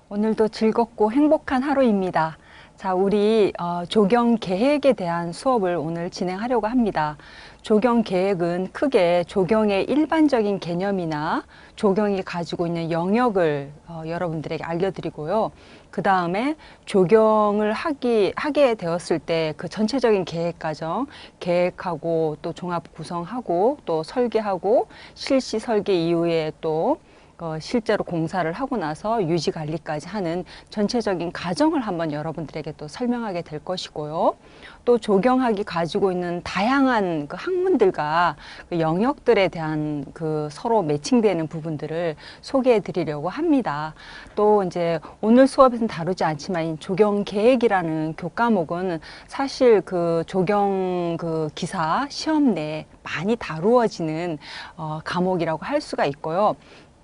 오늘도 즐겁고 행복한 하루입니다. 자, 우리 조경 계획에 대한 수업을 오늘 진행하려고 합니다. 조경 계획은 크게 조경의 일반적인 개념이나 조경이 가지고 있는 영역을 여러분들에게 알려드리고요. 그 다음에 조경을 하게 되었을 때 그 전체적인 계획 과정, 계획하고 또 종합 구성하고 또 설계하고 실시 설계 이후에 또 실제로 공사를 하고 나서 유지 관리까지 하는 전체적인 과정을 한번 여러분들에게 또 설명하게 될 것이고요. 또 조경학이 가지고 있는 다양한 그 학문들과 그 영역들에 대한 그 서로 매칭되는 부분들을 소개해 드리려고 합니다. 또 이제 오늘 수업에서는 다루지 않지만 조경 계획이라는 교과목은 사실 그 조경 그 기사 시험 내에 많이 다루어지는 과목이라고 할 수가 있고요.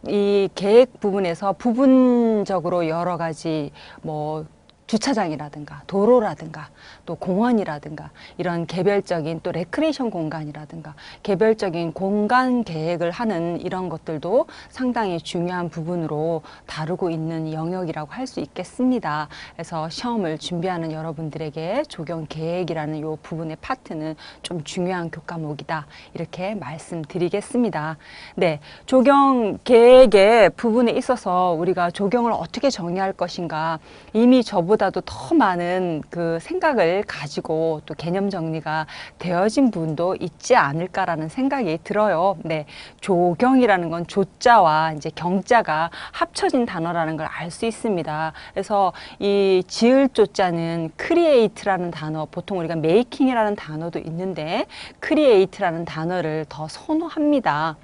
이 계획 부분에서 부분적으로 여러 가지 뭐 주차장이라든가 도로라든가 또 공원이라든가 이런 개별적인 또 레크레이션 공간이라든가 개별적인 공간 계획을 하는 이런 것들도 상당히 중요한 부분으로 다루고 있는 영역이라고 할 수 있겠습니다. 그래서 시험을 준비하는 여러분들에게 조경 계획이라는 이 부분의 파트는 좀 중요한 교과목이다, 이렇게 말씀드리겠습니다. 네, 조경 계획의 부분에 있어서 우리가 조경을 어떻게 정의할 것인가, 이미 저보다도 더 많은 그 생각을 가지고 또 개념 정리가 되어진 분도 있지 않을까라는 생각이 들어요. 네, 조경이라는 건 조자와 이제 경자가 합쳐진 단어라는 걸 알 수 있습니다. 그래서 이 지을 조자는 create라는 단어, 보통 우리가 making이라는 단어도 있는데 create라는 단어를 더 선호합니다.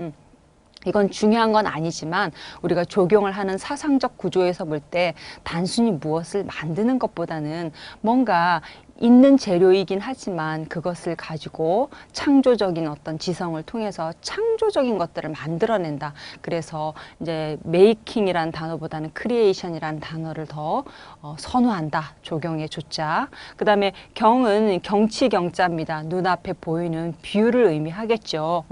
이건 중요한 건 아니지만 우리가 조경을 하는 사상적 구조에서 볼 때 단순히 무엇을 만드는 것보다는 뭔가 있는 재료이긴 하지만 그것을 가지고 창조적인 어떤 지성을 통해서 창조적인 것들을 만들어낸다. 그래서 이제 메이킹이라는 단어보다는 크리에이션이라는 단어를 더 선호한다. 조경의 조자. 그 다음에 경은 경치 경자입니다. 눈앞에 보이는 뷰를 의미하겠죠.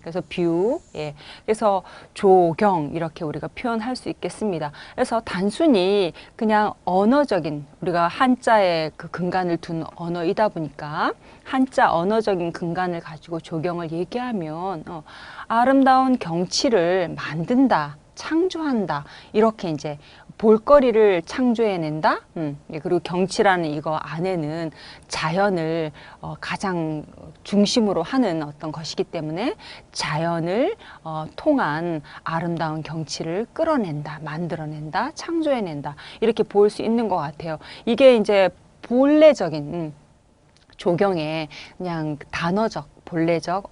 그래서 뷰, 예. 그래서 조경, 이렇게 우리가 표현할 수 있겠습니다. 그래서 단순히 그냥 언어적인, 우리가 한자의 그 근간을 둔 언어이다 보니까 한자 언어적인 근간을 가지고 조경을 얘기하면 아름다운 경치를 만든다, 창조한다, 이렇게 이제 볼거리를 창조해낸다. 그리고 경치라는 이거 안에는 자연을 가장 중심으로 하는 어떤 것이기 때문에 자연을 통한 아름다운 경치를 끌어낸다, 만들어낸다, 창조해낸다, 이렇게 볼 수 있는 것 같아요. 이게 이제 본래적인 조경의 그냥 단어적, 본래적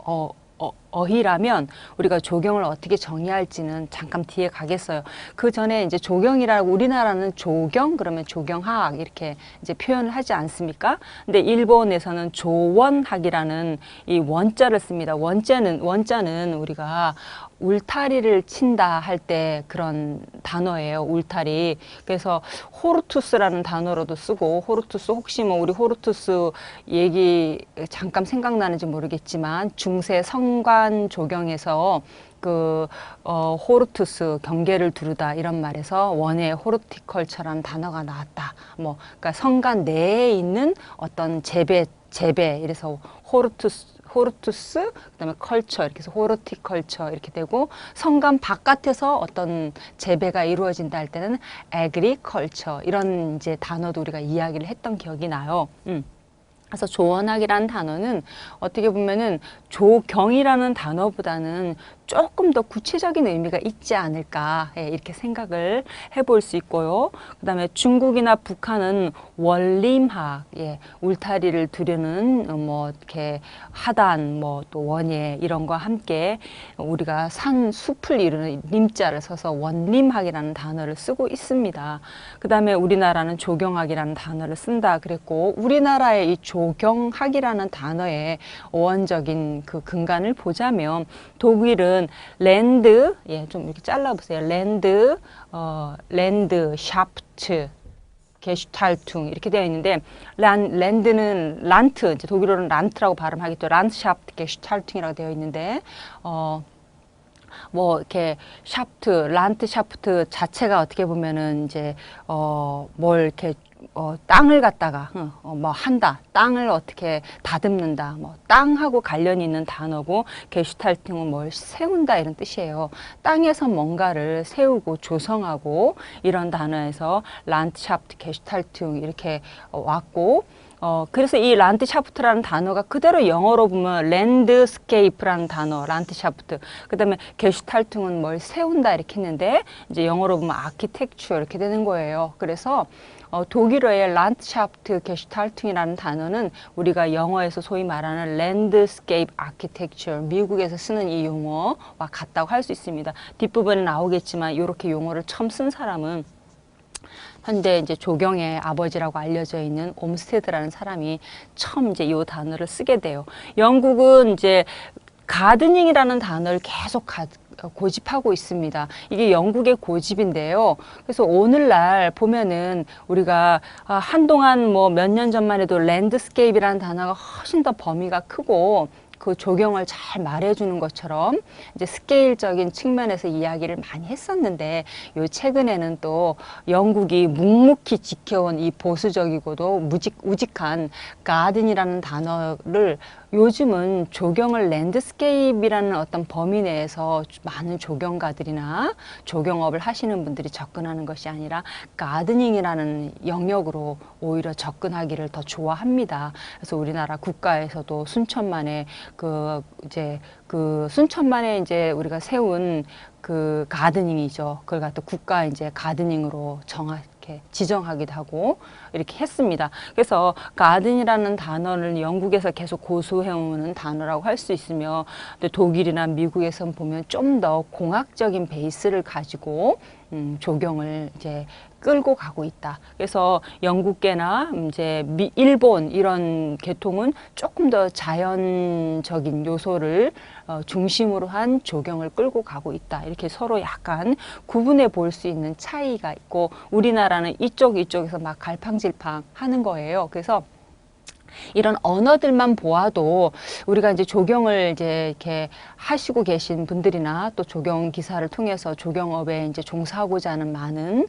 어휘라면 우리가 조경을 어떻게 정의할지는 잠깐 뒤에 가겠어요. 그 전에 이제 조경이라고, 우리나라는 조경 그러면 조경학 이렇게 이제 표현을 하지 않습니까? 근데 일본에서는 조원학이라는 이 원자를 씁니다. 원자는 우리가 울타리를 친다 할 때 그런 단어예요. 울타리. 그래서 호르투스라는 단어로도 쓰고, 호르투스, 혹시 뭐 우리 호르투스 얘기 잠깐 생각나는지 모르겠지만 중세 성관 조경에서 그 호르투스, 경계를 두르다, 이런 말에서 원의 호르티컬처라는 단어가 나왔다. 뭐 그러니까 성관 내에 있는 어떤 재배, 이래서 호르투스, 그다음에 컬처, 이렇게 해서 호르티컬처 이렇게 되고, 성간 바깥에서 어떤 재배가 이루어진다 할 때는 에그리컬처, 이런 이제 단어도 우리가 이야기를 했던 기억이 나요. 그래서 조원학이라는 단어는 어떻게 보면은 조경이라는 단어보다는 조금 더 구체적인 의미가 있지 않을까, 이렇게 생각을 해볼 수 있고요. 그 다음에 중국이나 북한은 원림학, 울타리를 두르는 뭐 이렇게 하단, 뭐 또 원예, 이런 거 함께 우리가 숲을 이루는 림자를 써서 원림학이라는 단어를 쓰고 있습니다. 그 다음에 우리나라는 조경학이라는 단어를 쓴다 그랬고, 우리나라의 이 조경학이라는 단어의 원적인 그 근간을 보자면 독일은 랜드, 좀 이렇게 잘라보세요. 랜드, 샤프트, 게슈탈퉁 이렇게 되어 있는데, 랜드는 란트, 이제 독일어는 란트라고 발음하겠죠. 란트샤프트, 게슈탈퉁이라고 되어 있는데, 뭐 이렇게 샤프트, 란트샤프트 자체가 어떻게 보면은 이제 뭘 이렇게 땅을 갖다가 뭐 한다, 땅을 어떻게 다듬는다, 뭐 땅하고 관련이 있는 단어고, 게슈탈팅은 뭘 세운다 이런 뜻이에요. 땅에서 뭔가를 세우고 조성하고 이런 단어에서 란트샤프트, 게슈탈팅 이렇게 왔고, 그래서 이 란트샤프트라는 단어가 그대로 영어로 보면 랜드스케이프라는 단어, 란트샤프트. 그 다음에 게슈탈팅은 뭘 세운다 이렇게 했는데, 이제 영어로 보면 아키텍처 이렇게 되는 거예요. 그래서 독일어의 란트샤프트 게슈탈팅이라는 단어는 우리가 영어에서 소위 말하는 랜드스케이프 아키텍처, 미국에서 쓰는 이 용어와 같다고 할 수 있습니다. 뒷부분에 나오겠지만 이렇게 용어를 처음 쓴 사람은 현재 이제 조경의 아버지라고 알려져 있는 옴스테드라는 사람이 처음 이제 이 단어를 쓰게 돼요. 영국은 이제 가드닝이라는 단어를 계속 고집하고 있습니다. 이게 영국의 고집인데요. 그래서 오늘날 보면은 우리가 한동안 뭐 몇 년 전만 해도 랜드스케이프라는 단어가 훨씬 더 범위가 크고 그 조경을 잘 말해주는 것처럼 이제 스케일적인 측면에서 이야기를 많이 했었는데, 요 최근에는 또 영국이 묵묵히 지켜온 이 보수적이고도 우직한 가든이라는 단어를 요즘은 조경을 랜드스케이프라는 어떤 범위 내에서 많은 조경가들이나 조경업을 하시는 분들이 접근하는 것이 아니라 가드닝이라는 영역으로 오히려 접근하기를 더 좋아합니다. 그래서 우리나라 국가에서도 순천만에 순천만에 이제 우리가 세운 그 가드닝이죠. 그걸 갖다 국가 이제 가드닝으로 이렇게 지정하기도 하고 이렇게 했습니다. 그래서 가든이라는 단어를 영국에서 계속 고수해오는 단어라고 할 수 있으며, 또 독일이나 미국에서 보면 좀 더 공학적인 베이스를 가지고 조경을 이제 끌고 가고 있다. 그래서 영국계나 이제 일본 이런 계통은 조금 더 자연적인 요소를 중심으로 한 조경을 끌고 가고 있다. 이렇게 서로 약간 구분해 볼 수 있는 차이가 있고, 우리나라는 이쪽에서 막 갈팡질팡 하는 거예요. 그래서 이런 언어들만 보아도 우리가 이제 조경을 이제 이렇게 하시고 계신 분들이나 또 조경 기사를 통해서 조경업에 이제 종사하고자 하는 많은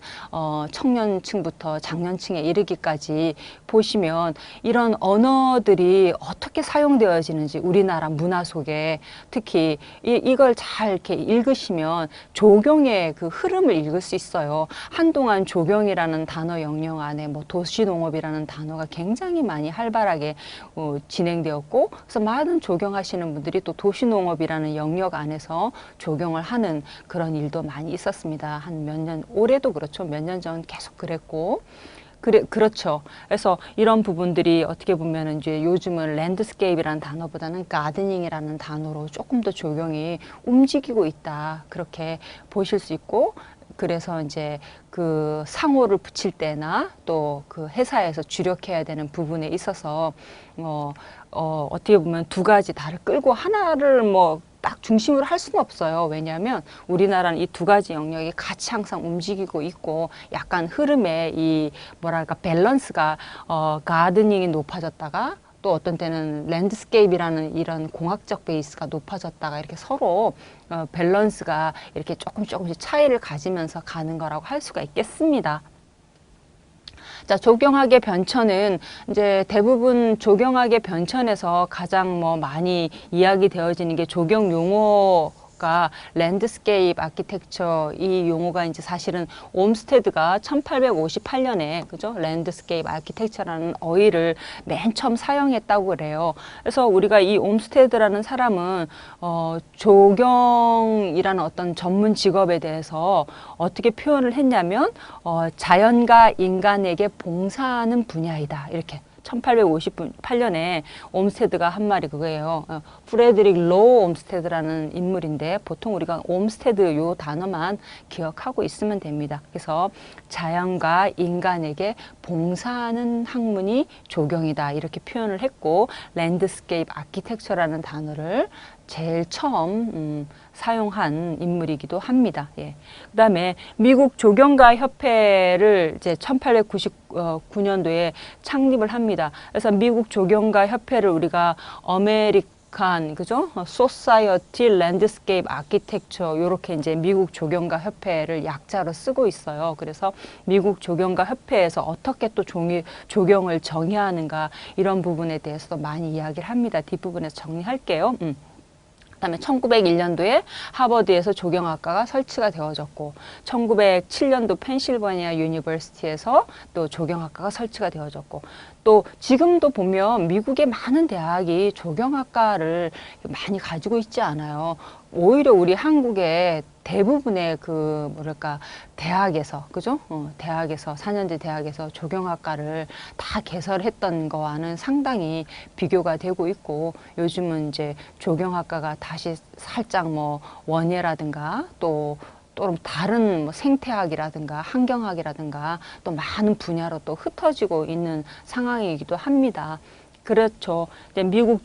청년층부터 장년층에 이르기까지 보시면 이런 언어들이 어떻게 사용되어지는지 우리나라 문화 속에 특히 이걸 잘 이렇게 읽으시면 조경의 그 흐름을 읽을 수 있어요. 한동안 조경이라는 단어 영역 안에 뭐 도시농업이라는 단어가 굉장히 많이 활발하게 진행되었고, 그래서 많은 조경하시는 분들이 또 도시농업이라는 영역 안에서 조경을 하는 그런 일도 많이 있었습니다. 한 몇 년, 올해도 그렇죠. 몇 년 전 계속 그랬고. 그렇죠. 그래서 이런 부분들이 어떻게 보면 이제 요즘은 랜드스케이프라는 단어보다는 가드닝이라는 단어로 조금 더 조경이 움직이고 있다. 그렇게 보실 수 있고, 그래서 이제 그 상호를 붙일 때나 또 그 회사에서 주력해야 되는 부분에 있어서 어떻게 보면 두 가지 다를 끌고 하나를 뭐 딱 중심으로 할 수는 없어요. 왜냐하면 우리나라는 이 두 가지 영역이 같이 항상 움직이고 있고, 약간 흐름에 이 뭐랄까 밸런스가 가드닝이 높아졌다가 또 어떤 때는 랜드스케이프라는 이런 공학적 베이스가 높아졌다가 이렇게 서로 밸런스가 이렇게 조금씩 차이를 가지면서 가는 거라고 할 수가 있겠습니다. 자, 조경학의 변천은 이제 대부분 조경학의 변천에서 가장 뭐 많이 이야기되어지는 게 조경 용어가 랜드스케이프 아키텍처, 이 용어가 이제 사실은 옴스테드가 1858년에 그죠? 랜드스케이프 아키텍처라는 어휘를 맨 처음 사용했다고 그래요. 그래서 우리가 이 옴스테드라는 사람은 조경이라는 어떤 전문 직업에 대해서 어떻게 표현을 했냐면 자연과 인간에게 봉사하는 분야이다. 이렇게 1858년에 옴스테드가 한 말이 그거예요. 프레드릭 로우 옴스테드라는 인물인데, 보통 우리가 옴스테드 요 단어만 기억하고 있으면 됩니다. 그래서 자연과 인간에게 봉사하는 학문이 조경이다. 이렇게 표현을 했고, 랜드스케이프 아키텍처라는 단어를 제일 처음 사용한 인물이기도 합니다. 예. 그 다음에 미국 조경가 협회를 이제 1899년도에 창립을 합니다. 그래서 미국 조경가 협회를 우리가 국한, 그죠? Society Landscape Architecture, 요렇게 이제 미국 조경가 협회를 약자로 쓰고 있어요. 그래서 미국 조경가 협회에서 어떻게 또 조경을 정의하는가, 이런 부분에 대해서도 많이 이야기를 합니다. 뒷부분에서 정리할게요. 그다음에 1901년도에 하버드에서 조경학과가 설치가 되어졌고, 1907년도 펜실베니아 유니버시티에서 또 조경학과가 설치가 되어졌고, 또 지금도 보면 미국의 많은 대학이 조경학과를 많이 가지고 있지 않아요. 오히려 우리 한국의 대부분의 그 뭐랄까 대학에서, 그죠? 대학에서 4년제 대학에서 조경학과를 다 개설했던 거와는 상당히 비교가 되고 있고, 요즘은 이제 조경학과가 다시 살짝 뭐 원예라든가 또 다른 뭐 생태학이라든가 환경학이라든가 또 많은 분야로 또 흩어지고 있는 상황이기도 합니다. 그렇죠. 이제 미국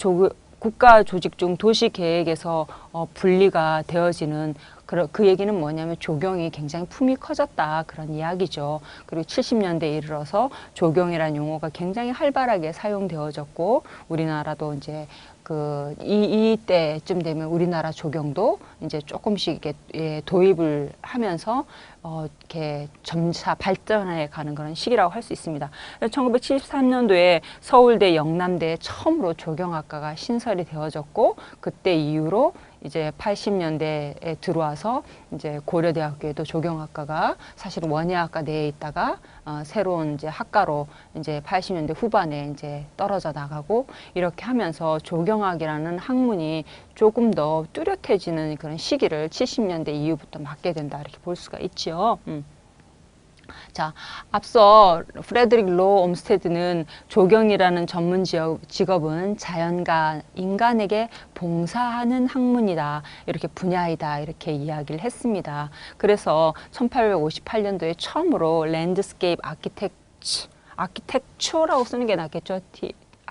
국가 조직 중 도시 계획에서 분리가 되어지는 그 얘기는 뭐냐면 조경이 굉장히 품이 커졌다, 그런 이야기죠. 그리고 70년대에 이르러서 조경이라는 용어가 굉장히 활발하게 사용되어졌고, 우리나라도 이제 이때쯤 되면 우리나라 조경도 이제 조금씩 이렇게 도입을 하면서 이렇게 점차 발전해 가는 그런 시기라고 할 수 있습니다. 1973년도에 서울대 영남대에 처음으로 조경학과가 신설이 되어졌고, 그때 이후로 이제 80년대에 들어와서 이제 고려대학교에도 조경학과가 사실은 원예학과 내에 있다가 새로운 이제 학과로 이제 80년대 후반에 이제 떨어져 나가고, 이렇게 하면서 조경학이라는 학문이 조금 더 뚜렷해지는 그런 시기를 70년대 이후부터 맞게 된다, 이렇게 볼 수가 있죠. 자, 앞서 프레드릭 로 올스테드는 조경이라는 전문 직업은 자연과 인간에게 봉사하는 학문이다, 이렇게 분야이다, 이렇게 이야기를 했습니다. 그래서 1858년도에 처음으로 랜드스케이프 아키텍처라고 쓰는 게 낫겠죠.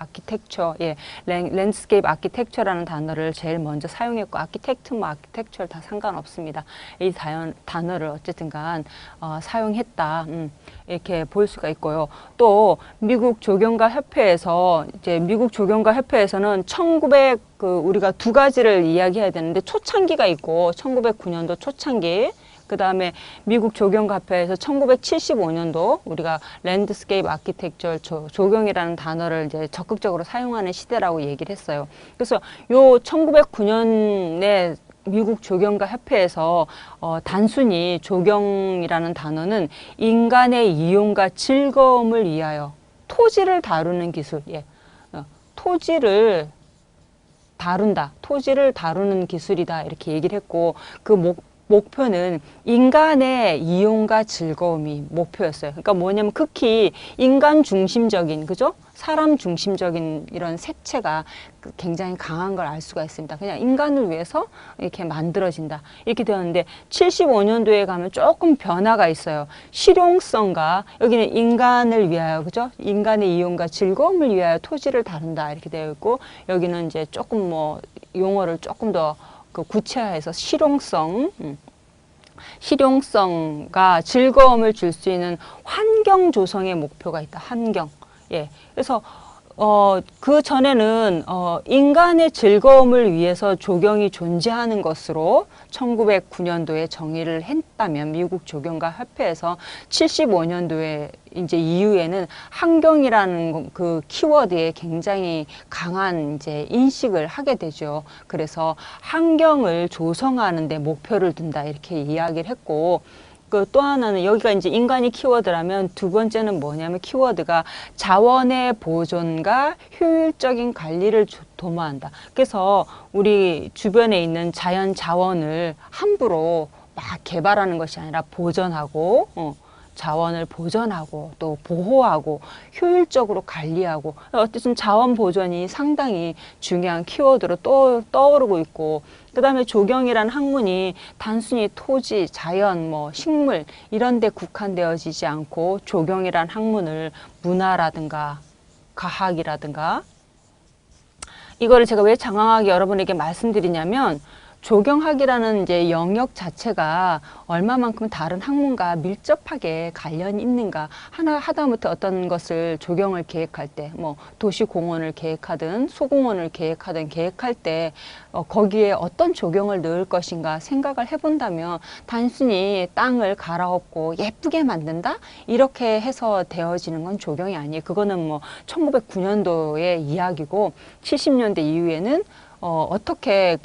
아키텍처, 예, 랜드스케이프 아키텍처라는 단어를 제일 먼저 사용했고, 아키텍트, 뭐 아키텍처 다 상관없습니다. 이 단어를 어쨌든간 사용했다, 이렇게 볼 수가 있고요. 또 미국 조경가 협회에서 는 우리가 두 가지를 이야기해야 되는데, 초창기가 있고 1909년도 초창기, 그 다음에 미국 조경가협회에서 1975년도 우리가 랜드스케이프 아키텍처 조경이라는 단어를 이제 적극적으로 사용하는 시대라고 얘기를 했어요. 그래서 요 1909년에 미국 조경가 협회에서 단순히 조경이라는 단어는 인간의 이용과 즐거움을 위하여 토지를 다루는 기술, 예, 토지를 다루는 기술이다, 이렇게 얘기를 했고, 그 목표는 인간의 이용과 즐거움이 목표였어요. 그러니까 뭐냐면 극히 인간 중심적인, 그죠? 사람 중심적인 이런 색채가 굉장히 강한 걸 알 수가 있습니다. 그냥 인간을 위해서 이렇게 만들어진다, 이렇게 되었는데, 75년도에 가면 조금 변화가 있어요. 실용성과, 여기는 인간을 위하여, 그죠? 인간의 이용과 즐거움을 위하여 토지를 다룬다, 이렇게 되어 있고, 여기는 이제 조금 뭐 용어를 조금 더 구체화해서 실용성과 즐거움을 줄 수 있는 환경 조성의 목표가 있다. 환경. 예. 그래서 그 전에는 인간의 즐거움을 위해서 조경이 존재하는 것으로 1909년도에 정의를 했다면, 미국 조경가 협회에서 75년도에 이제 이후에는 환경이라는 그 키워드에 굉장히 강한 이제 인식을 하게 되죠. 그래서 환경을 조성하는 데 목표를 둔다, 이렇게 이야기를 했고, 또 하나는 여기가 이제 인간이 키워드라면, 두 번째는 뭐냐면 키워드가 자원의 보존과 효율적인 관리를 도모한다. 그래서 우리 주변에 있는 자연 자원을 함부로 막 개발하는 것이 아니라 보존하고, 자원을 보존하고 또 보호하고 효율적으로 관리하고, 어쨌든 자원 보존이 상당히 중요한 키워드로 떠오르고 있고, 그 다음에 조경이라는 학문이 단순히 토지, 자연, 뭐 식물 이런 데 국한되어지지 않고, 조경이라는 학문을 문화라든가 과학이라든가, 이거를 제가 왜 장황하게 여러분에게 말씀드리냐면, 조경학이라는 이제 영역 자체가 얼마만큼 다른 학문과 밀접하게 관련이 있는가. 하다못해 어떤 것을 조경을 계획할 때, 뭐 도시공원을 계획하든 소공원을 계획할 때 거기에 어떤 조경을 넣을 것인가 생각을 해본다면 단순히 땅을 갈아엎고 예쁘게 만든다? 이렇게 해서 되어지는 건 조경이 아니에요. 그거는 뭐 1909년도의 이야기고 70년대 이후에는 어떻게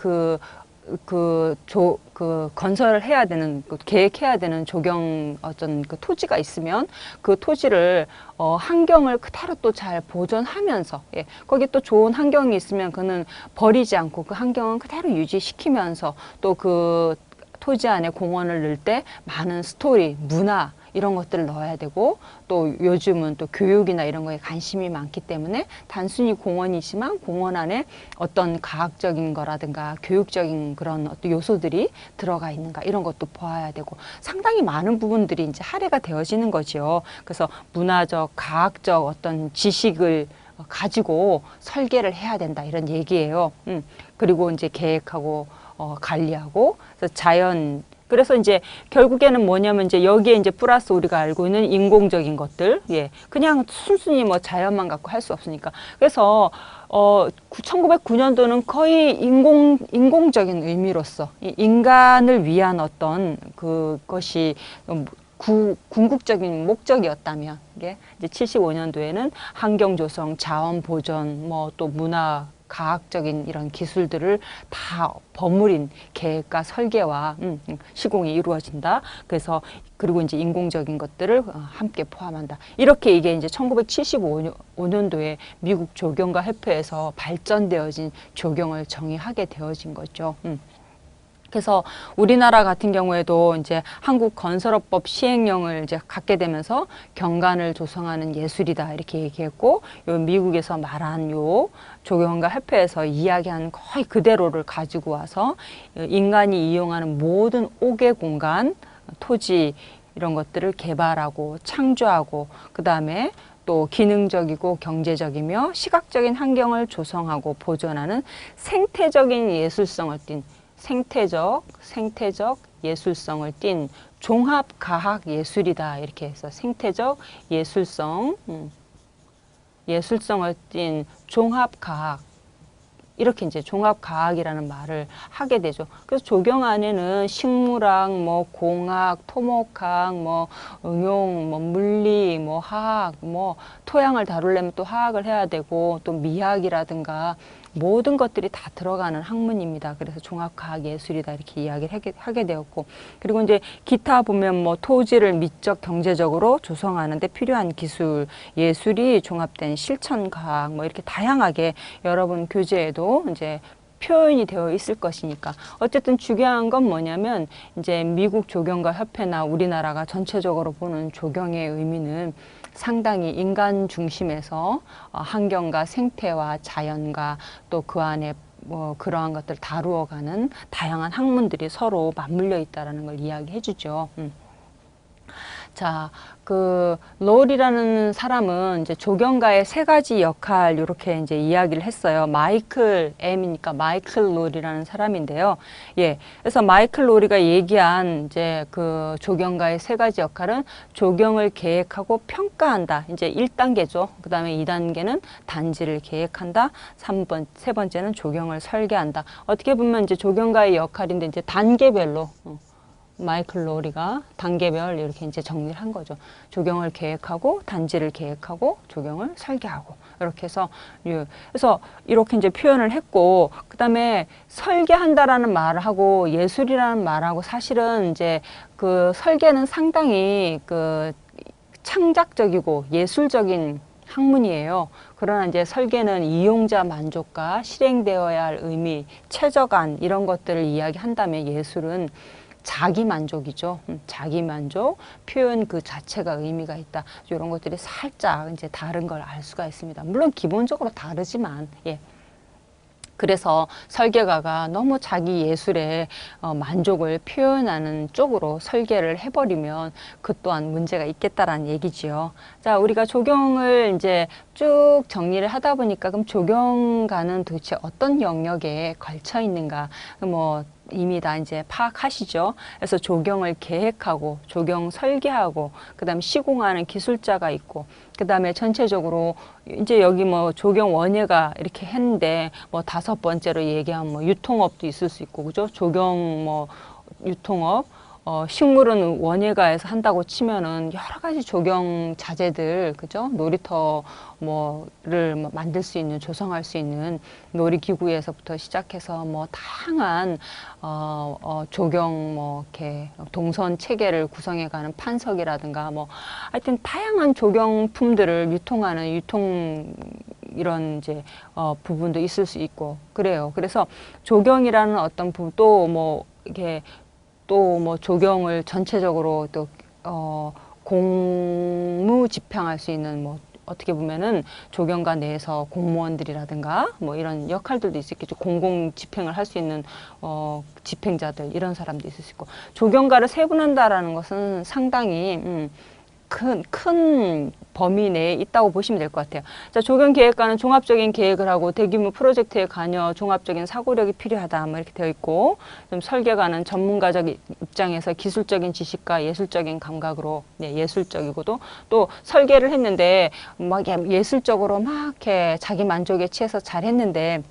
건설을 해야 되는, 계획해야 되는 조경 어떤 그 토지가 있으면 그 토지를, 환경을 그대로 또 잘 보존하면서, 예, 거기 또 좋은 환경이 있으면 그는 버리지 않고 그 환경은 그대로 유지시키면서 또 그 토지 안에 공원을 넣을 때 많은 스토리, 문화, 이런 것들을 넣어야 되고 또 요즘은 또 교육이나 이런 거에 관심이 많기 때문에 단순히 공원이지만 공원 안에 어떤 과학적인 거라든가 교육적인 그런 어떤 요소들이 들어가 있는가 이런 것도 보아야 되고 상당히 많은 부분들이 이제 할애가 되어지는 거죠. 그래서 문화적, 과학적 어떤 지식을 가지고 설계를 해야 된다 이런 얘기예요. 그리고 이제 계획하고 관리하고 그래서 이제 결국에는 뭐냐면 이제 여기에 이제 플러스 우리가 알고 있는 인공적인 것들, 예, 그냥 순순히 뭐 자연만 갖고 할 수 없으니까. 그래서 1909년도는 거의 인공적인 의미로서 인간을 위한 어떤 그것이 궁극적인 목적이었다면, 이게 이제 75년도에는 환경 조성, 자원 보존, 뭐 또 문화 과학적인 이런 기술들을 다 버무린 계획과 설계와 시공이 이루어진다. 그리고 이제 인공적인 것들을 함께 포함한다. 이렇게 이게 이제 1975년도에 미국 조경가 협회에서 발전되어진 조경을 정의하게 되어진 거죠. 그래서 우리나라 같은 경우에도 이제 한국건설업법 시행령을 이제 갖게 되면서 경관을 조성하는 예술이다 이렇게 얘기했고, 요 미국에서 말한 요 조경가 협회에서 이야기한 거의 그대로를 가지고 와서 인간이 이용하는 모든 옥외 공간, 토지 이런 것들을 개발하고 창조하고 그다음에 또 기능적이고 경제적이며 시각적인 환경을 조성하고 보존하는 생태적인 예술성을 띤 생태적 예술성을 띤 종합과학예술이다 이렇게 해서 생태적 예술성을 띤 종합과학 이렇게 이제 종합과학이라는 말을 하게 되죠. 그래서 조경 안에는 식물학, 뭐 공학, 토목학, 뭐 응용, 뭐 물리, 뭐 화학, 뭐 토양을 다루려면 또 화학을 해야 되고 또 미학이라든가 모든 것들이 다 들어가는 학문입니다. 그래서 종합과학예술이다 이렇게 이야기를 하게 되었고, 그리고 이제 기타 보면 뭐 토지를 미적 경제적으로 조성하는 데 필요한 기술, 예술이 종합된 실천과학 뭐 이렇게 다양하게 여러분 교재에도 이제 표현이 되어 있을 것이니까. 어쨌든 중요한 건 뭐냐면 이제 미국 조경가 협회나 우리나라가 전체적으로 보는 조경의 의미는 상당히 인간 중심에서 환경과 생태와 자연과 또 그 안에 뭐 그러한 것들 다루어가는 다양한 학문들이 서로 맞물려 있다라는 걸 이야기해 주죠. 자, 롤이라는 사람은 이제 조경가의 세 가지 역할 이렇게 이제 이야기를 했어요. 마이클 M이니까 마이클 롤이라는 사람인데요. 예, 그래서 마이클 롤이가 얘기한 이제 그 조경가의 세 가지 역할은 조경을 계획하고 평가한다. 이제 1단계죠. 그 다음에 2단계는 단지를 계획한다. 세 번째는 조경을 설계한다. 어떻게 보면 이제 조경가의 역할인데 이제 단계별로. 마이클 롤이가 단계별 이렇게 이제 정리를 한 거죠. 조경을 계획하고 단지를 계획하고 조경을 설계하고 이렇게 해서 그래서 이렇게 이제 표현을 했고, 그다음에 설계한다라는 말하고 예술이라는 말하고 사실은 이제 그 설계는 상당히 그 창작적이고 예술적인 학문이에요. 그러나 이제 설계는 이용자 만족과 실행되어야 할 의미, 최저간 이런 것들을 이야기한다면 예술은 자기 만족이죠. 자기 만족, 표현 그 자체가 의미가 있다. 이런 것들이 살짝 이제 다른 걸 알 수가 있습니다. 물론 기본적으로 다르지만, 예. 그래서 설계가가 너무 자기 예술에 만족을 표현하는 쪽으로 설계를 해버리면 그 또한 문제가 있겠다라는 얘기지요. 자, 우리가 조경을 이제 쭉 정리를 하다 보니까 그럼 조경가는 도대체 어떤 영역에 걸쳐 있는가? 뭐 이미 다 이제 파악하시죠. 그래서 조경을 계획하고 조경 설계하고 그다음에 시공하는 기술자가 있고 그다음에 전체적으로 이제 여기 뭐 조경 원예가 이렇게 했는데 뭐 5번째로 얘기하면 뭐 유통업도 있을 수 있고 그죠? 조경 뭐 유통업 식물은 원예가에서 한다고 치면은 여러 가지 조경 자재들, 그죠? 놀이터 뭐를 만들 수 있는, 조성할 수 있는 놀이기구에서부터 시작해서 뭐 다양한 조경 뭐 이렇게 동선 체계를 구성해가는 판석이라든가 뭐 하여튼 다양한 조경품들을 유통하는 이런 이제 부분도 있을 수 있고 그래요. 그래서 조경이라는 어떤 부분 또 뭐 이게 또 뭐 조경을 전체적으로 또 공무집행할 수 있는 뭐 어떻게 보면은 조경가 내에서 공무원들이라든가 뭐 이런 역할들도 있겠죠. 공공집행을 할 수 있는 집행자들 이런 사람도 있을 수 있고 조경가를 세분한다라는 것은 상당히 큰 범위 내에 있다고 보시면 될 것 같아요. 자, 조경계획과는 종합적인 계획을 하고 대규모 프로젝트에 관여 종합적인 사고력이 필요하다. 뭐 이렇게 되어 있고, 좀 설계가는 전문가적 입장에서 기술적인 지식과 예술적인 감각으로, 네, 예술적이고도 또 설계를 했는데 막 예술적으로 막 이렇게 자기 만족에 취해서 잘 했는데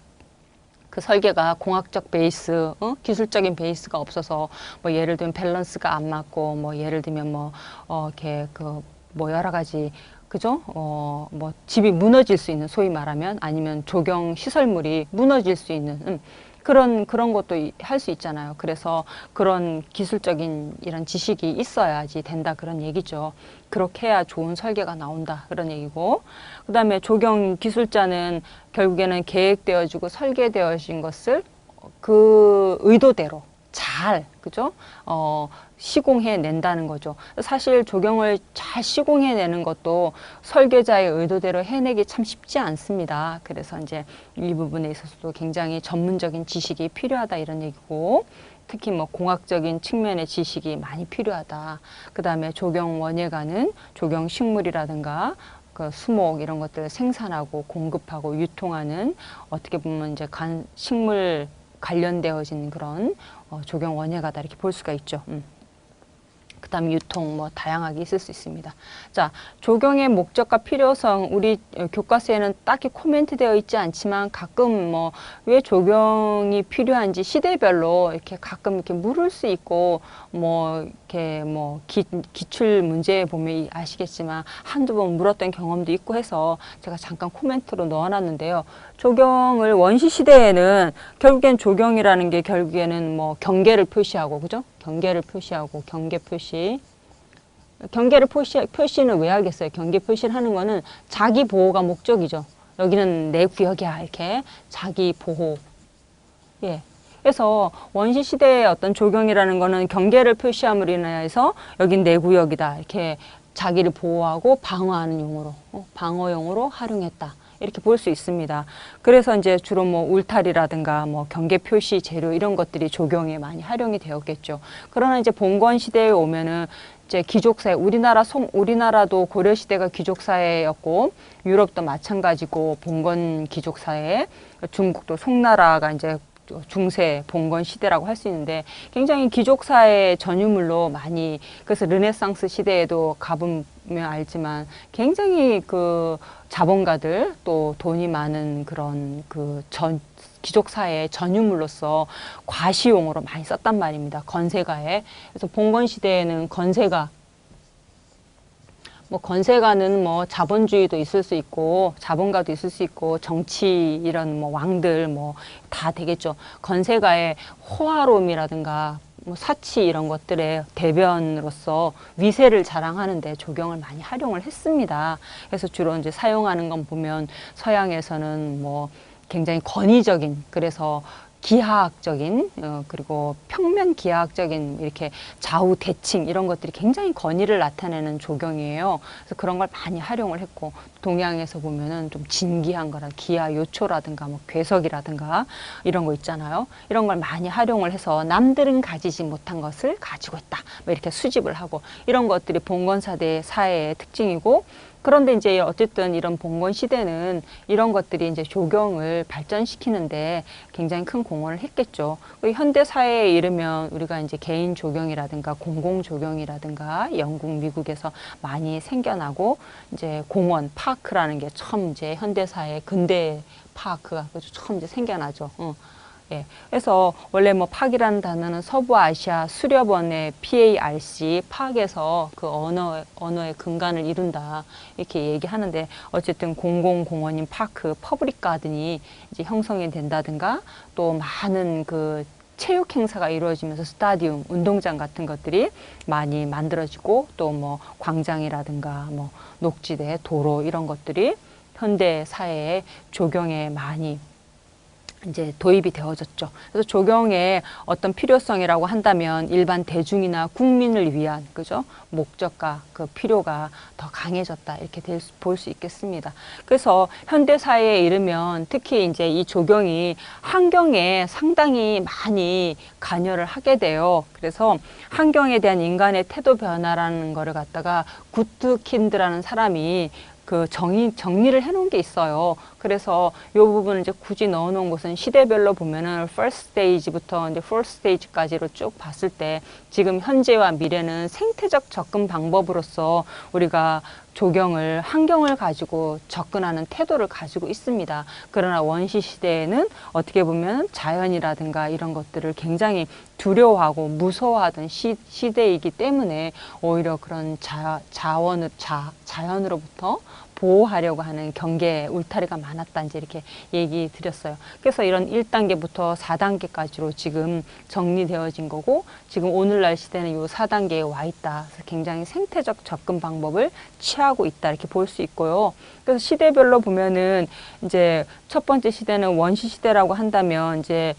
그 설계가 공학적 베이스, 기술적인 베이스가 없어서 뭐 예를 들면 밸런스가 안 맞고 뭐 예를 들면 뭐 이렇게 뭐 여러 가지 그죠? 뭐 집이 무너질 수 있는 소위 말하면 아니면 조경 시설물이 무너질 수 있는 그런 것도 할 수 있잖아요. 그래서 그런 기술적인 이런 지식이 있어야지 된다 그런 얘기죠. 그렇게 해야 좋은 설계가 나온다 그런 얘기고 그다음에 조경 기술자는 결국에는 계획되어지고 설계되어진 것을 그 의도대로 잘 그죠? 시공해 낸다는 거죠. 사실 조경을 잘 시공해 내는 것도 설계자의 의도대로 해내기 참 쉽지 않습니다. 그래서 이제 이 부분에 있어서도 굉장히 전문적인 지식이 필요하다 이런 얘기고 특히 뭐 공학적인 측면의 지식이 많이 필요하다. 그 다음에 조경 원예가는 조경 식물이라든가 그 수목 이런 것들을 생산하고 공급하고 유통하는 어떻게 보면 이제 식물 관련되어진 그런 조경 원예가다 이렇게 볼 수가 있죠. 그 다음 유통 뭐 다양하게 있을 수 있습니다. 자, 조경의 목적과 필요성 우리 교과서에는 딱히 코멘트 되어 있지 않지만 가끔 뭐 왜 조경이 필요한지 시대별로 이렇게 가끔 이렇게 물을 수 있고 뭐 이렇게 뭐 기출 문제에 보면 아시겠지만 한두 번 물었던 경험도 있고 해서 제가 잠깐 코멘트로 넣어놨는데요. 조경을 원시 시대에는 결국엔 조경이라는 게 결국에는 뭐 경계를 표시하고 그죠? 경계를 표시하고 경계 표시. 경계를 표시는 왜 하겠어요? 경계 표시를 하는 거는 자기 보호가 목적이죠. 여기는 내 구역이야 이렇게 자기 보호. 예. 그래서 원시 시대의 어떤 조경이라는 거는 경계를 표시함으로 인해서 여긴 내 구역이다 이렇게 자기를 보호하고 방어하는 용으로 방어용으로 활용했다. 이렇게 볼 수 있습니다. 그래서 이제 주로 뭐 울타리라든가 뭐 경계 표시 재료 이런 것들이 조경에 많이 활용이 되었겠죠. 그러나 이제 봉건 시대에 오면은 이제 귀족사회, 우리나라도 고려 시대가 귀족사회였고 유럽도 마찬가지고 봉건 귀족사회, 중국도 송나라가 이제 중세 봉건 시대라고 할 수 있는데 굉장히 귀족사회 전유물로 많이 그래서 르네상스 시대에도 가보면 알지만 굉장히 그 자본가들 또 돈이 많은 그런 귀족사회의 전유물로서 과시용으로 많이 썼단 말입니다. 건세가에. 그래서 봉건 시대에는 건세가는 뭐 자본주의도 있을 수 있고 자본가도 있을 수 있고 정치 이런 뭐 왕들 뭐 다 되겠죠. 건세가의 호화로움이라든가 뭐 사치 이런 것들의 대변으로서 위세를 자랑하는데 조경을 많이 활용을 했습니다. 그래서 주로 이제 사용하는 건 보면 서양에서는 뭐 굉장히 권위적인 그래서 기하학적인 그리고 평면 기하학적인 이렇게 좌우 대칭 이런 것들이 굉장히 권위를 나타내는 조경이에요. 그래서 그런 걸 많이 활용을 했고 동양에서 보면은 좀 진기한 거라 기하 요초라든가 뭐 괴석이라든가 이런 거 있잖아요. 이런 걸 많이 활용을 해서 남들은 가지지 못한 것을 가지고 있다. 뭐 이렇게 수집을 하고 이런 것들이 봉건사대 사회의 특징이고 그런데 이제 어쨌든 이런 봉건 시대는 이런 것들이 이제 조경을 발전시키는데 굉장히 큰 공헌을 했겠죠. 현대 사회에 이르면 우리가 이제 개인 조경이라든가 공공 조경이라든가 영국, 미국에서 많이 생겨나고 이제 공원, 파크라는 게 처음 이제 현대 사회 근대 파크가 처음 이제 생겨나죠. 예. 그래서 원래 뭐 파크라는 단어는 서부 아시아 수렵원의 PARC, 파크에서 그 언어의 근간을 이룬다 이렇게 얘기하는데, 어쨌든 공공공원인 파크, 퍼블릭 가든이 이제 형성이 된다든가, 또 많은 그 체육 행사가 이루어지면서 스타디움, 운동장 같은 것들이 많이 만들어지고, 또 뭐 광장이라든가 뭐 녹지대, 도로 이런 것들이 현대 사회의 조경에 많이 이제 도입이 되어졌죠. 그래서 조경의 어떤 필요성이라고 한다면 일반 대중이나 국민을 위한, 그죠? 목적과 그 필요가 더 강해졌다 이렇게 볼 수 있겠습니다. 그래서 현대 사회에 이르면 특히 이제 이 조경이 환경에 상당히 많이 관여를 하게 돼요. 그래서 환경에 대한 인간의 태도 변화라는 거를 갖다가 구트킨드라는 사람이 그 정리를 해놓은 게 있어요. 그래서 이 부분을 이제 굳이 넣어놓은 것은 시대별로 보면은 first stage부터 이제 fourth stage까지로 쭉 봤을 때 지금 현재와 미래는 생태적 접근 방법으로서 우리가 조경을, 환경을 가지고 접근하는 태도를 가지고 있습니다. 그러나 원시 시대에는 어떻게 보면 자연이라든가 이런 것들을 굉장히 두려워하고 무서워하던 시대이기 때문에 오히려 그런 자연으로부터 보호하려고 하는 경계 울타리가 많았다 이제 이렇게 얘기 드렸어요. 그래서 이런 1단계부터 4단계까지로 지금 정리되어진 거고, 지금 오늘날 시대는 이 4단계에 와 있다. 그래서 굉장히 생태적 접근 방법을 취하고 있다 이렇게 볼 수 있고요. 그래서 시대별로 보면은 이제 첫 번째 시대는 원시 시대라고 한다면 이제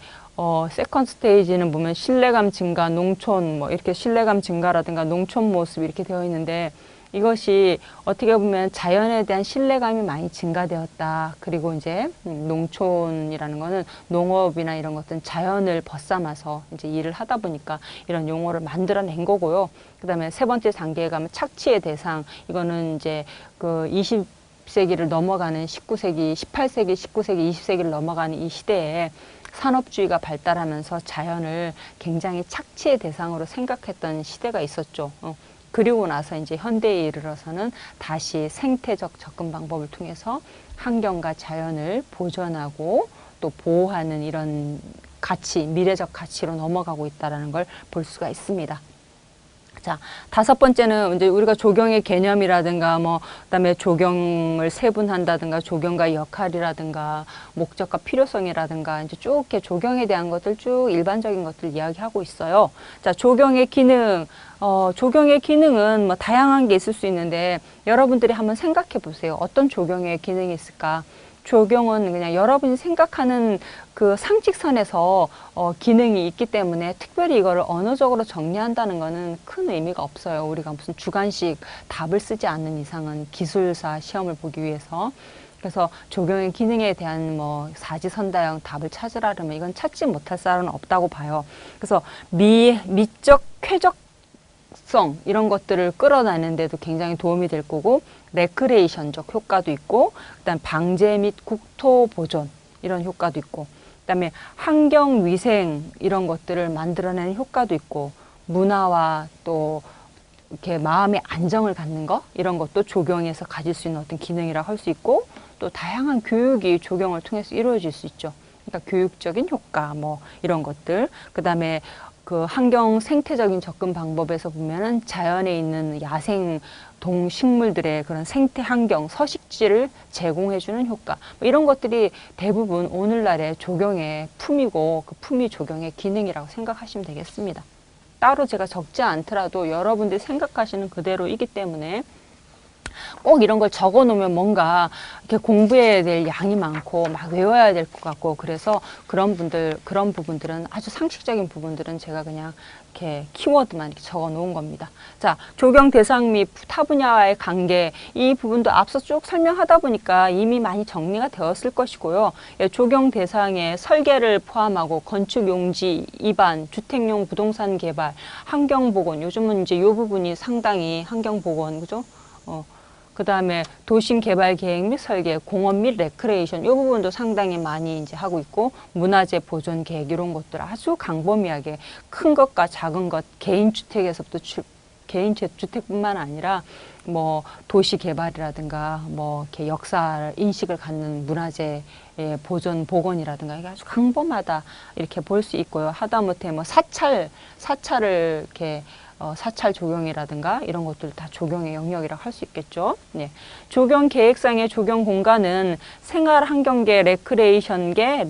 세컨드 스테이지는 보면 신뢰감 증가, 농촌 뭐 이렇게 신뢰감 증가라든가 농촌 모습 이렇게 되어 있는데, 이것이 어떻게 보면 자연에 대한 신뢰감이 많이 증가되었다. 그리고 이제 농촌이라는 거는 농업이나 이런 것들은 자연을 벗삼아서 이제 일을 하다 보니까 이런 용어를 만들어낸 거고요. 그 다음에 세 번째 단계에 가면 착취의 대상. 이거는 이제 그 20세기를 넘어가는 19세기, 18세기, 19세기, 20세기를 넘어가는 이 시대에 산업주의가 발달하면서 자연을 굉장히 착취의 대상으로 생각했던 시대가 있었죠. 그리고 나서 이제 현대에 이르러서는 다시 생태적 접근 방법을 통해서 환경과 자연을 보존하고 또 보호하는 이런 가치, 미래적 가치로 넘어가고 있다는 걸 볼 수가 있습니다. 자, 다섯 번째는 이제 우리가 조경의 개념이라든가 그다음에 조경을 세분한다든가 조경과 역할이라든가 목적과 필요성이라든가 이제 쭉 이렇게 조경에 대한 것들 쭉 일반적인 것들 이야기하고 있어요. 자, 조경의 기능. 조경의 기능은 뭐 다양한 게 있을 수 있는데 여러분들이 한번 생각해 보세요. 어떤 조경의 기능이 있을까? 조경은 그냥 여러분이 생각하는 그 상식선에서 기능이 있기 때문에 특별히 이거를 언어적으로 정리한다는 거는 큰 의미가 없어요. 우리가 무슨 주관식 답을 쓰지 않는 이상은 기술사 시험을 보기 위해서. 그래서 조경의 기능에 대한 뭐 사지선다형 답을 찾으라면 이건 찾지 못할 사람은 없다고 봐요. 그래서 미적, 쾌적성 이런 것들을 끌어내는 데도 굉장히 도움이 될 거고, 레크레이션적 효과도 있고, 그다음 방제 및 국토 보존 이런 효과도 있고, 그다음에 환경 위생 이런 것들을 만들어내는 효과도 있고, 문화와 또 이렇게 마음의 안정을 갖는 거 이런 것도 조경에서 가질 수 있는 어떤 기능이라고 할 수 있고, 또 다양한 교육이 조경을 통해서 이루어질 수 있죠. 그러니까 교육적인 효과 뭐 이런 것들, 그다음에 그 환경 생태적인 접근 방법에서 보면은 자연에 있는 야생 동식물들의 그런 생태 환경, 서식지를 제공해주는 효과, 뭐 이런 것들이 대부분 오늘날의 조경의 품이고 그 품이 조경의 기능이라고 생각하시면 되겠습니다. 따로 제가 적지 않더라도 여러분들이 생각하시는 그대로이기 때문에 꼭 이런 걸 적어 놓으면 뭔가 이렇게 공부해야 될 양이 많고 막 외워야 될 것 같고, 그래서 그런 부분들은 아주 상식적인 부분들은 제가 그냥 이렇게 키워드만 이렇게 적어 놓은 겁니다. 자, 조경 대상 및 타 분야와의 관계, 이 부분도 앞서 쭉 설명하다 보니까 이미 많이 정리가 되었을 것이고요. 예, 조경 대상의 설계를 포함하고 건축 용지, 입안, 주택용 부동산 개발, 환경 보건, 요즘은 이제 이 부분이 상당히 환경 보건, 그죠? 그 다음에 도심 개발 계획 및 설계, 공원 및 레크레이션 이 부분도 상당히 많이 이제 하고 있고, 문화재 보존 계획 이런 것들 아주 광범위하게 큰 것과 작은 것, 개인 주택에서부터 개인 주택뿐만 아니라 뭐 도시 개발이라든가 뭐 이렇게 역사 인식을 갖는 문화재 보존 복원이라든가 이게 아주 광범하다 이렇게 볼 수 있고요. 하다못해 뭐 사찰을 이렇게 사찰 조경이라든가 이런 것들 다 조경의 영역이라고 할 수 있겠죠. 예. 조경 계획상의 조경 공간은 생활 환경계, 레크레이션계,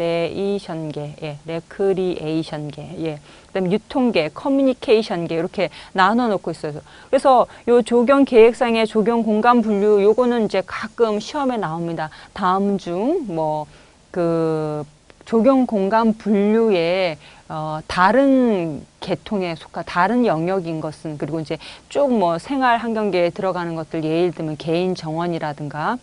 레크리에이션계, 예. 그다음에 유통계, 커뮤니케이션계 이렇게 나눠 놓고 있어요. 그래서 요 조경 계획상의 조경 공간 분류 요거는 이제 가끔 시험에 나옵니다. 다음 중 뭐 그 조경 공간 분류에 다른 계통에 속한 다른 영역인 것은, 그리고 이제 쭉 뭐 생활 환경계에 들어가는 것들 예를 들면 개인 정원이라든가,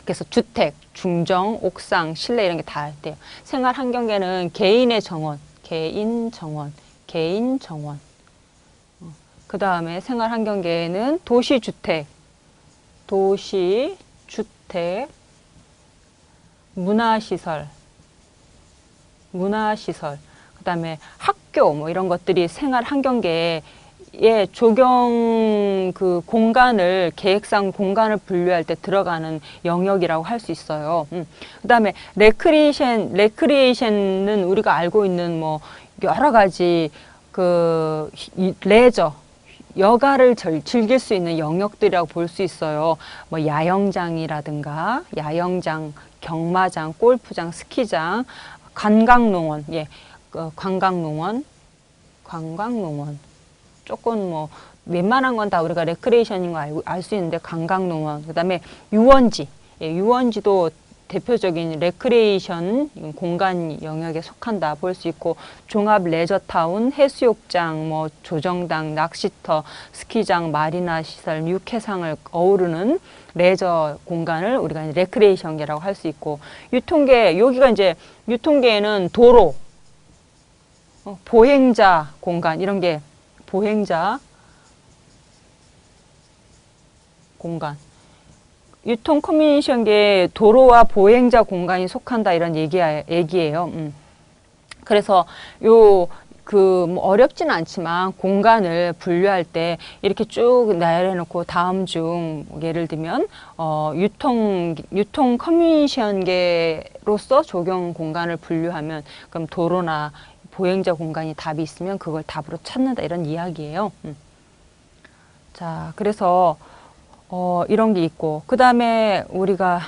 그래서 주택, 중정, 옥상, 실내 이런 게 다 돼요. 생활 환경계는 개인의 정원, 개인 정원. 그 다음에 생활 환경계에는 도시주택, 문화시설, 그 다음에 학교 뭐 이런 것들이 생활 환경계에 조경 그 공간을 계획상 공간을 분류할 때 들어가는 영역이라고 할 수 있어요. 그 다음에 레크리에이션은 우리가 알고 있는 뭐 여러 가지 그 레저 여가를 즐길 수 있는 영역들이라고 볼 수 있어요. 뭐 야영장이라든가 경마장, 골프장, 스키장, 관광농원, 예, 관광농원. 조금 뭐 웬만한 건 다 우리가 레크레이션인 거 알 수 있는데, 관광농원, 그다음에 유원지, 예, 유원지도 대표적인 레크레이션 공간 영역에 속한다 볼 수 있고, 종합 레저타운, 해수욕장, 뭐 조정당, 낚시터, 스키장, 마리나 시설, 육해상을 어우르는 레저 공간을 우리가 레크레이션계라고 할 수 있고, 유통계, 여기가 이제 유통계에는 도로, 보행자 공간 이런 게 보행자 공간, 유통 커뮤니케이션계 도로와 보행자 공간이 속한다 이런 얘기예요. 그래서 뭐 어렵지는 않지만 공간을 분류할 때 이렇게 쭉 나열해놓고 다음 중 예를 들면 유통 커뮤니케이션계로서 조경 공간을 분류하면, 그럼 도로나 보행자 공간이 답이 있으면 그걸 답으로 찾는다 이런 이야기예요. 자, 그래서 이런 게 있고, 그 다음에 우리가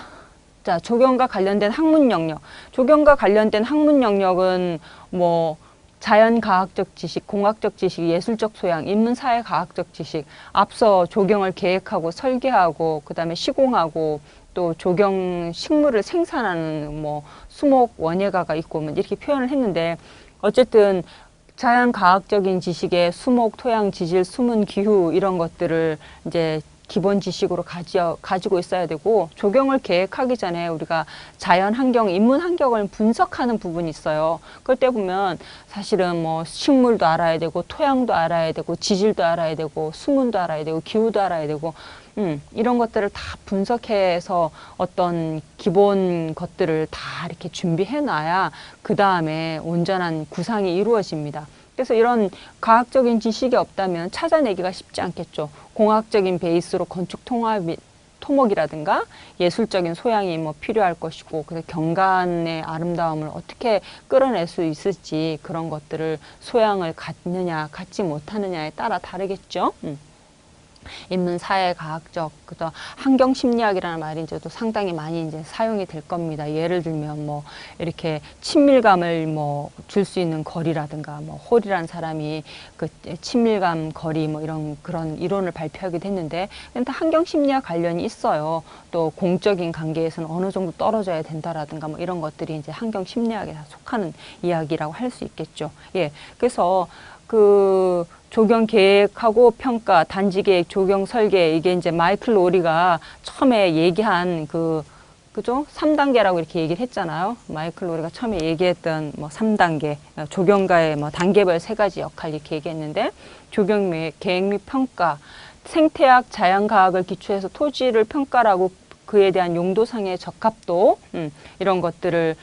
조경과 관련된 학문 영역. 조경과 관련된 학문 영역은 뭐 자연과학적 지식, 공학적 지식, 예술적 소양, 인문사회과학적 지식, 앞서 조경을 계획하고 설계하고 그 다음에 시공하고 또 조경 식물을 생산하는 뭐 수목 원예가가 있고 뭐 이렇게 표현을 했는데, 어쨌든 자연과학적인 지식에 수목, 토양, 지질, 수문, 기후 이런 것들을 이제 기본 지식으로 가지고 있어야 되고, 조경을 계획하기 전에 우리가 자연 환경, 인문 환경을 분석하는 부분이 있어요. 그때 보면 사실은 뭐 식물도 알아야 되고, 토양도 알아야 되고, 지질도 알아야 되고, 수문도 알아야 되고, 기후도 알아야 되고, 이런 것들을 다 분석해서 어떤 기본 것들을 다 이렇게 준비해 놔야 그 다음에 온전한 구상이 이루어집니다. 그래서 이런 과학적인 지식이 없다면 찾아내기가 쉽지 않겠죠. 공학적인 베이스로 건축 토목이라든가 예술적인 소양이 뭐 필요할 것이고, 그래서 경관의 아름다움을 어떻게 끌어낼 수 있을지 그런 것들을 소양을 갖느냐 갖지 못하느냐에 따라 다르겠죠. 인문사회과학적, 그다음 환경심리학이라는 말이 이제 또 상당히 많이 이제 사용이 될 겁니다. 예를 들면 뭐 이렇게 친밀감을 뭐 줄 수 있는 거리라든가, 뭐 홀이라는 사람이 그 친밀감 거리 뭐 그런 이론을 발표하기도 했는데, 일단 환경심리학 관련이 있어요. 또 공적인 관계에서는 어느 정도 떨어져야 된다라든가 뭐 이런 것들이 이제 환경심리학에 속하는 이야기라고 할 수 있겠죠. 예, 그래서 그 조경 계획하고 평가, 단지 계획, 조경 설계, 이게 이제 마이클 로리가 처음에 얘기한 그죠? 3단계라고 이렇게 얘기를 했잖아요. 마이클 로리가 처음에 얘기했던 뭐 3단계, 조경가의 뭐 단계별 3가지 역할 이렇게 얘기했는데, 조경 계획 및 평가, 생태학, 자연과학을 기초해서 토지를 평가하고 그에 대한 용도상의 적합도 이런 것들을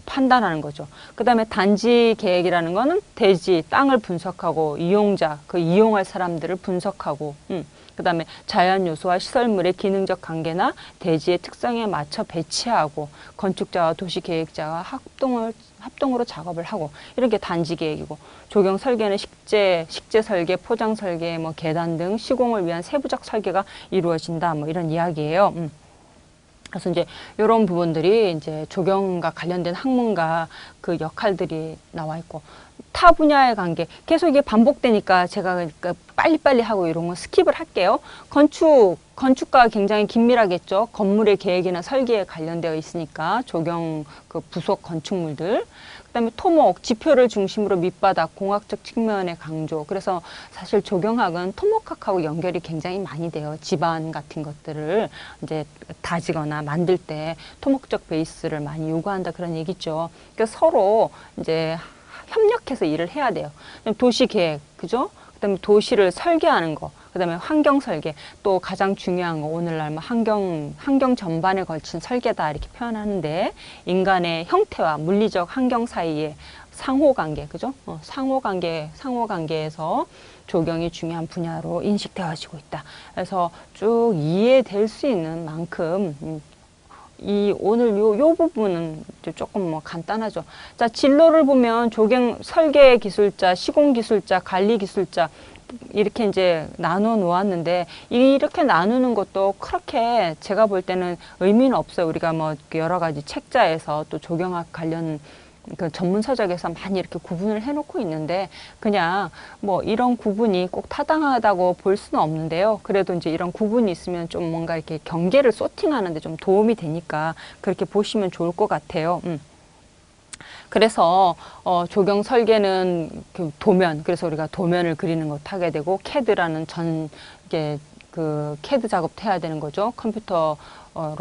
판단하는 거죠. 그 다음에 단지 계획이라는 거는 대지, 땅을 분석하고 이용자, 그 이용할 사람들을 분석하고 그 다음에 자연 요소와 시설물의 기능적 관계나 대지의 특성에 맞춰 배치하고 건축자와 도시계획자와 합동으로 작업을 하고 이런 게 단지 계획이고 조경 설계는 식재 설계, 포장 설계, 뭐 계단 등 시공을 위한 세부적 설계가 이루어진다. 뭐 이런 이야기예요. 그래서 이제 이런 부분들이 이제 조경과 관련된 학문과 그 역할들이 나와 있고 타 분야의 관계 계속 이게 반복되니까 제가 그러니까 빨리빨리 하고 이런 거 스킵을 할게요. 건축과 굉장히 긴밀하겠죠. 건물의 계획이나 설계에 관련되어 있으니까 조경 그 부속 건축물들. 그다음에 토목, 지표를 중심으로 밑바닥, 공학적 측면의 강조. 그래서 사실 조경학은 토목학하고 연결이 굉장히 많이 돼요. 집안 같은 것들을 이제 다지거나 만들 때 토목적 베이스를 많이 요구한다 그런 얘기죠. 그러니까 서로 이제 협력해서 일을 해야 돼요. 도시 계획, 그죠? 그다음에 도시를 설계하는 거, 그다음에 환경 설계, 또 가장 중요한 거 오늘날 뭐 환경 전반에 걸친 설계다 이렇게 표현하는데 인간의 형태와 물리적 환경 사이의 상호관계, 그죠? 상호관계에서 조경이 중요한 분야로 인식되어지고 있다. 그래서 쭉 이해될 수 있는 만큼 오늘 요 부분은 조금 뭐 간단하죠. 자, 진로를 보면 조경 설계 기술자, 시공 기술자, 관리 기술자 이렇게 이제 나눠 놓았는데 이렇게 나누는 것도 그렇게 제가 볼 때는 의미는 없어요. 우리가 뭐 여러 가지 책자에서 또 조경학 관련 그 전문 서적에서 많이 이렇게 구분을 해놓고 있는데 그냥 뭐 이런 구분이 꼭 타당하다고 볼 수는 없는데요. 그래도 이제 이런 구분이 있으면 좀 뭔가 이렇게 경계를 소팅하는데 좀 도움이 되니까 그렇게 보시면 좋을 것 같아요. 그래서 조경 설계는 그 도면, 그래서 우리가 도면을 그리는 것도 하게 되고 캐드라는 이게 그 캐드 작업도 해야 되는 거죠. 컴퓨터로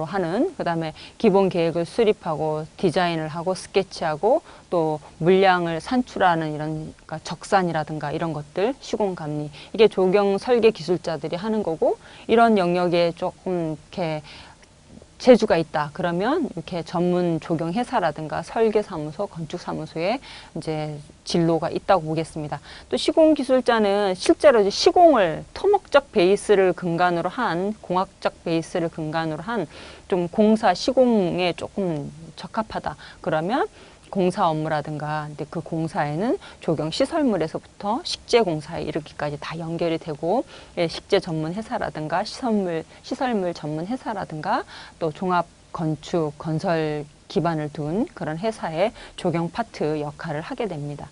하는. 그다음에 기본 계획을 수립하고 디자인을 하고 스케치하고 또 물량을 산출하는 이런 그러니까 적산이라든가 이런 것들, 시공 감리. 이게 조경 설계 기술자들이 하는 거고 이런 영역에 조금 이렇게 재주가 있다. 그러면 이렇게 전문 조경 회사라든가 설계사무소, 건축사무소에 이제 진로가 있다고 보겠습니다. 또 시공기술자는 실제로 이제 시공을 토목적 베이스를 근간으로 한, 공학적 베이스를 근간으로 한 좀 공사 시공에 조금 적합하다. 그러면 공사 업무라든가 근데 그 공사에는 조경 시설물에서부터 식재 공사에 이르기까지 다 연결이 되고 식재 전문 회사라든가 시설물 전문 회사라든가 또 종합 건축 건설 기반을 둔 그런 회사의 조경 파트 역할을 하게 됩니다.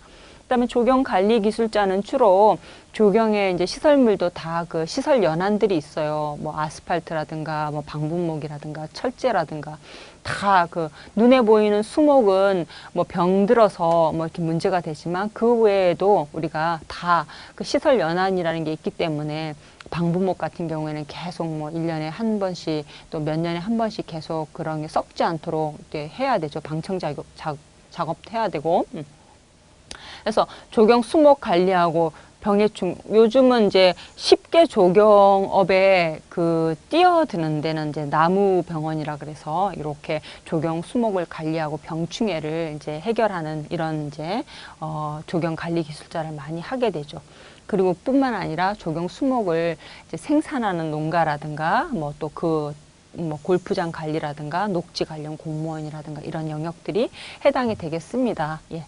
그다음에 조경 관리 기술자는 주로 조경의 이제 시설물도 다 그 시설 연안들이 있어요. 뭐 아스팔트라든가 뭐 방분목이라든가 철제라든가 다 그 눈에 보이는 수목은 뭐 병들어서 뭐 이렇게 문제가 되지만 그 외에도 우리가 다 그 시설 연안이라는 게 있기 때문에 방분목 같은 경우에는 계속 뭐 1년에 한 번씩 또 몇 년에 한 번씩 계속 그런 게 썩지 않도록 해야 되죠. 방청 작업도 해야 되고. 그래서 조경 수목 관리하고 병해충 요즘은 이제 쉽게 조경업에 그 뛰어드는 데는 이제 나무병원이라 그래서 이렇게 조경 수목을 관리하고 병충해를 이제 해결하는 이런 이제 조경 관리 기술자를 많이 하게 되죠. 그리고 뿐만 아니라 조경 수목을 이제 생산하는 농가라든가 뭐 또 뭐 골프장 관리라든가 녹지 관련 공무원이라든가 이런 영역들이 해당이 되겠습니다. 예.